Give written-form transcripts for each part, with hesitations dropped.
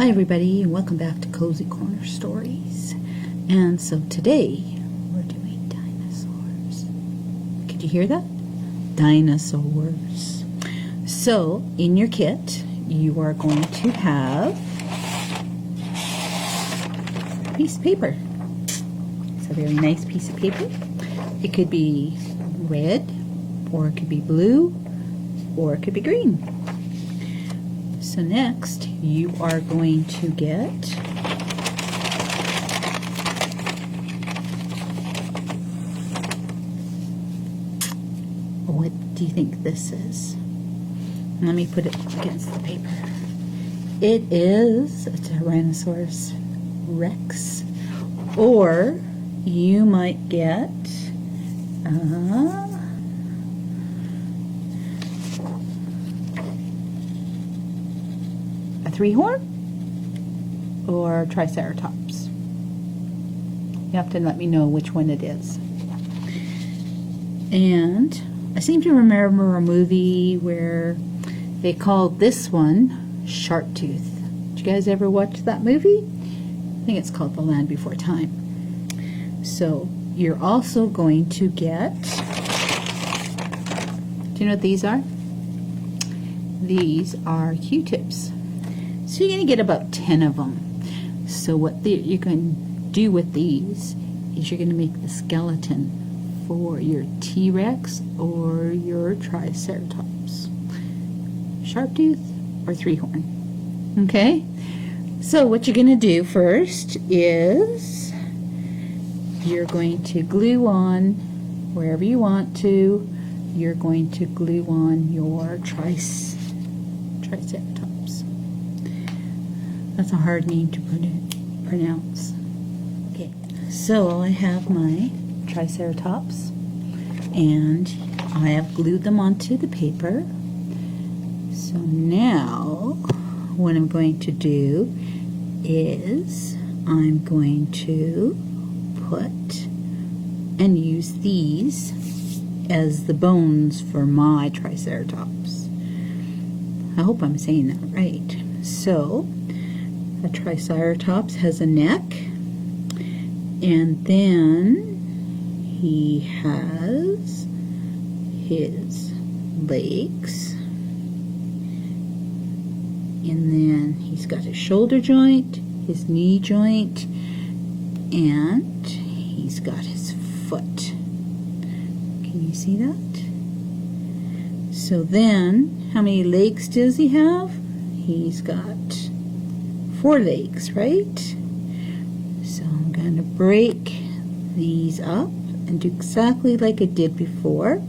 Hi everybody, and welcome back to Cozy Corner Stories. And so today we're doing dinosaurs. Could you hear that? Dinosaurs. So in your kit you are going to have a piece of paper. It's a very nice piece of paper. It could be red, or it could be blue, or it could be green. So next, you are going to get what do you think this is? Let me put it against the paper. It is a Tyrannosaurus Rex, or you might get a three-horn or Triceratops. You have to let me know which one it is. And I seem to remember a movie where they called this one Shark Tooth. Did you guys ever watch that movie? I think it's called The Land Before Time. So you're also going to get, do you know what these are? These are Q-tips. So you're going to get about 10 of them. So what you're going to do with these is you're going to make the skeleton for your T-Rex or your Triceratops. Sharp tooth or three-horn. Okay? So what you're going to do first is you're going to glue on wherever you want to. You're going to glue on your Triceratops. That's a hard name to pronounce. Okay, so I have my Triceratops and I have glued them onto the paper. So now what I'm going to do is I'm going to put and use these as the bones for my Triceratops. I hope I'm saying that right. So a Triceratops has a neck, and then he has his legs, and then he's got his shoulder joint, his knee joint, and he's got his foot. Can you see that? So then, how many legs does he have? He's got 4 legs, right? So I'm going to break these up and do exactly like I did before.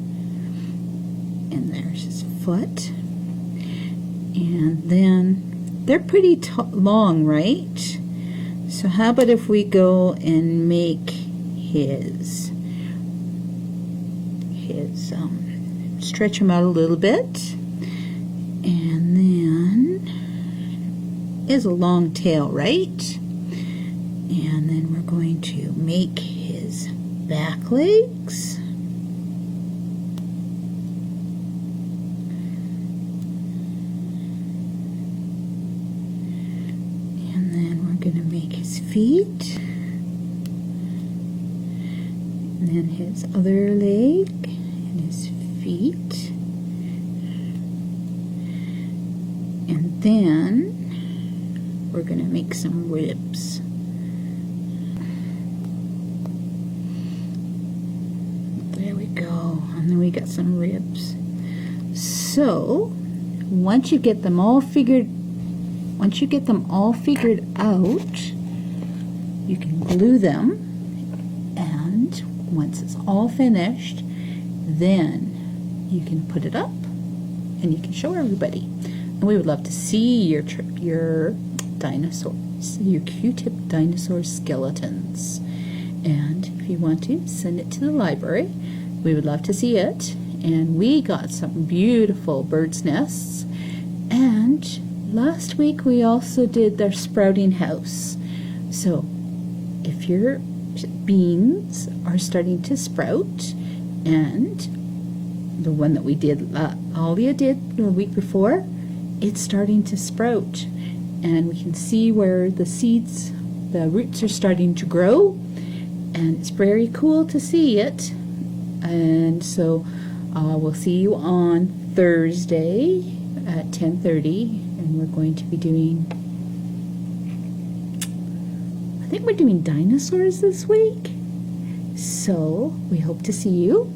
And there's his foot. And then they're pretty long, right? So how about if we go and make his stretch him out a little bit, and then is a long tail, right? And then we're going to make his back legs. And then we're going to make his feet. And then his other leg and his feet. And then we're going to make some ribs. There we go. And then we got some ribs. So once you get them all figured out, you can glue them, and once it's all finished, then you can put it up and you can show everybody. And we would love to see your dinosaurs, your Q-tip dinosaur skeletons. And if you want to, send it to the library. We would love to see it. And we got some beautiful bird's nests. And last week we also did their sprouting house. So if your beans are starting to sprout, and the one that we did, Alia did the week before, it's starting to sprout. and we can see where the seeds, the roots are starting to grow, and it's very cool to see it. And so we'll see you on Thursday at 10:30, and we're going to be doing, I think we're doing dinosaurs this week. So we hope to see you,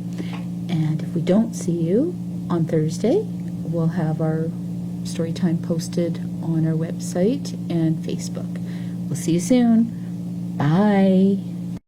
and if we don't see you on Thursday, we'll have our story time posted on our website and Facebook. We'll see you soon. Bye.